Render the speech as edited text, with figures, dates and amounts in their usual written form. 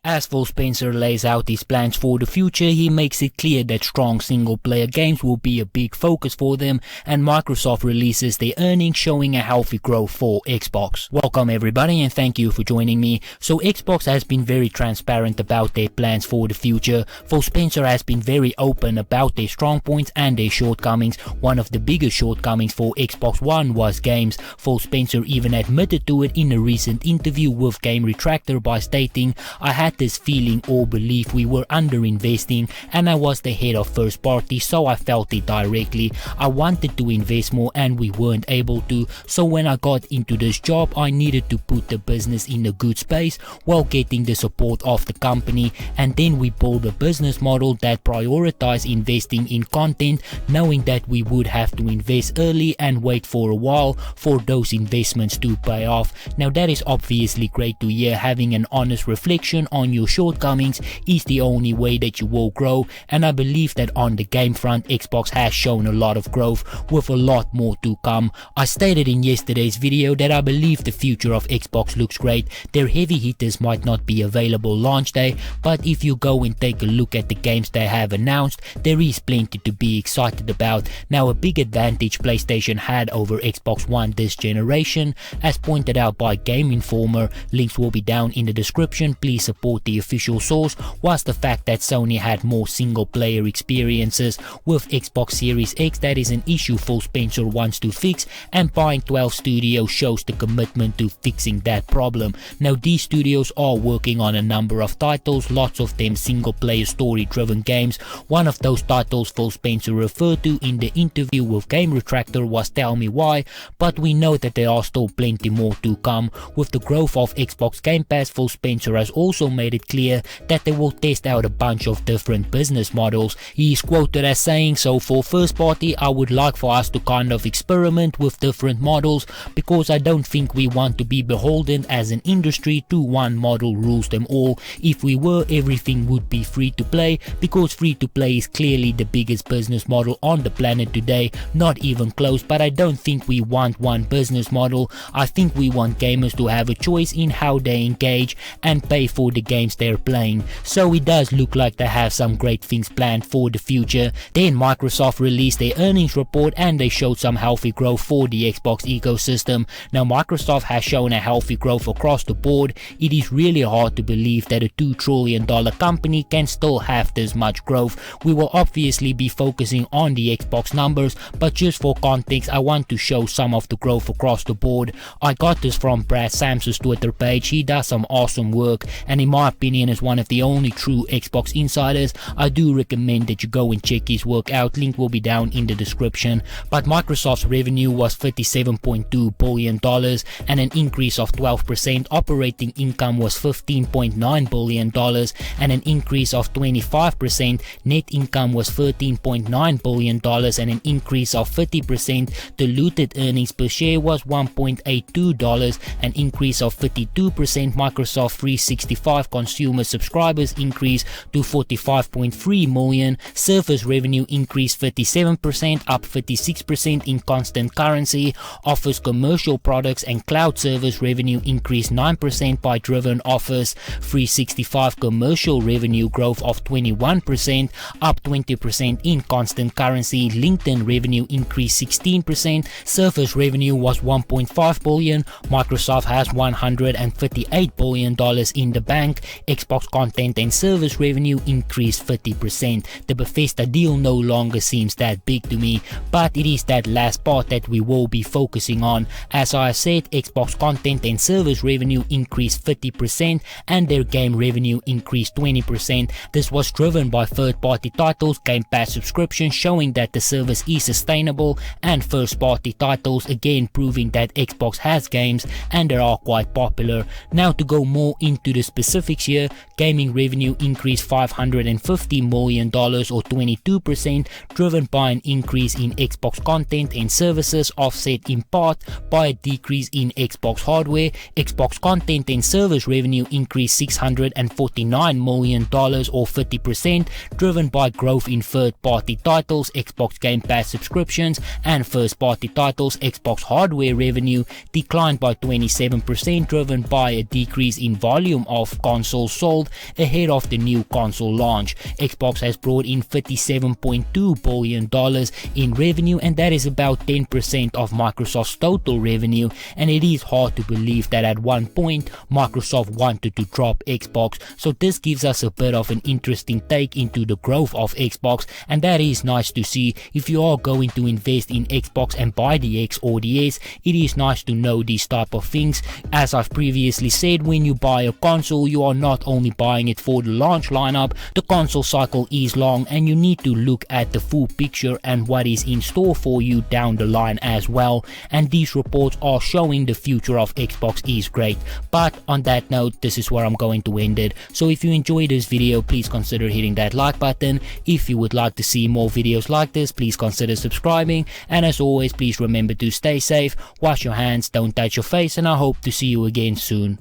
As Phil Spencer lays out his plans for the future, he makes it clear that strong single-player games will be a big focus for them, and Microsoft releases their earnings showing a healthy growth for Xbox. Welcome everybody and thank you for joining me. So Xbox has been very transparent about their plans for the future. Phil Spencer has been very open about their strong points and their shortcomings. One of the biggest shortcomings for Xbox One was games. Phil Spencer even admitted to it in a recent interview with Game Retractor by stating, "I had this feeling or belief we were underinvesting, and I was the head of first party, so I felt it directly. I wanted to invest more and we weren't able to, so when I got into this job I needed to put the business in a good space while getting the support of the company, and then we built a business model that prioritized investing in content, knowing that we would have to invest early and wait for a while for those investments to pay off." Now that is obviously great to hear. Having an honest reflection on your shortcomings is the only way that you will grow, and I believe that on the game front Xbox has shown a lot of growth with a lot more to come. I stated in yesterday's video that I believe the future of Xbox looks great. Their heavy hitters might not be available launch day, but if you go and take a look at the games they have announced, there is plenty to be excited about. Now a big advantage PlayStation had over Xbox One this generation, as pointed out by Game Informer, links will be down in the description, please support the official source, was the fact that Sony had more single player experiences. With Xbox Series X, that is an issue Phil Spencer wants to fix, and buying 12 studios shows the commitment to fixing that problem. Now these studios are working on a number of titles, lots of them single player story driven games. One of those titles Phil Spencer referred to in the interview with Game Retractor was Tell Me Why, but we know that there are still plenty more to come. With the growth of Xbox Game Pass, Phil Spencer has also made it clear that they will test out a bunch of different business models. He is quoted as saying, "So for first party I would like for us to kind of experiment with different models, because I don't think we want to be beholden as an industry to one model rules them all. If we were, everything would be free to play, because free to play is clearly the biggest business model on the planet today, not even close, but I don't think we want one business model. I think we want gamers to have a choice in how they engage and pay for the games they're playing." So it does look like they have some great things planned for the future. Then Microsoft released their earnings report and they showed some healthy growth for the Xbox ecosystem. Now Microsoft has shown a healthy growth across the board. It is really hard to believe that a $2 trillion company can still have this much growth. We will obviously be focusing on the Xbox numbers, but just for context I want to show some of the growth across the board. I got this from Brad Samson's Twitter page. He does some awesome work and in my opinion is one of the only true Xbox insiders. I do recommend that you go and check his work out, link will be down in the description. But Microsoft's revenue was $37.2 billion and an increase of 12%. Operating income was $15.9 billion and an increase of 25%. Net income was $13.9 billion and an increase of 30%. Diluted earnings per share was $1.82, an increase of 52%. Microsoft 365 consumer subscribers increased to 45.3 million. Service revenue increased 37%, up 56% in constant currency. Office commercial products and cloud service revenue increased 9% by driven Office 365 commercial revenue growth of 21%, up 20% in constant currency. LinkedIn revenue increased 16%. Service revenue was $1.5 billion. Microsoft has $158 billion in the bank. Xbox content and service revenue increased 30%. The Bethesda deal no longer seems that big to me, but it is that last part that we will be focusing on. As I said, Xbox content and service revenue increased 30% and their game revenue increased 20%. This was driven by third-party titles, Game Pass subscriptions showing that the service is sustainable, and first-party titles again proving that Xbox has games and they are quite popular. Now to go more into the specifics here, gaming revenue increased $550 million or 22%, driven by an increase in Xbox content and services offset in part by a decrease in Xbox hardware. Xbox content and service revenue increased $649 million or 30%, driven by growth in third-party titles, Xbox Game Pass subscriptions, and first-party titles. Xbox hardware revenue declined by 27%, driven by a decrease in volume of content consoles sold ahead of the new console launch. Xbox has brought in $57.2 billion in revenue, and that is about 10% of Microsoft's total revenue, and it is hard to believe that at one point Microsoft wanted to drop Xbox. So this gives us a bit of an interesting take into the growth of Xbox, and that is nice to see. If you are going to invest in Xbox and buy the X or the S, it is nice to know these type of things. As I've previously said, when you buy a console, you are not only buying it for the launch lineup. The console cycle is long, and you need to look at the full picture and what is in store for you down the line as well, and these reports are showing the future of Xbox is great. But on that note, this is where I'm going to end it. So if you enjoyed this video, please consider hitting that like button. If you would like to see more videos like this, please consider subscribing, and as always, please remember to stay safe, wash your hands, don't touch your face, and I hope to see you again soon.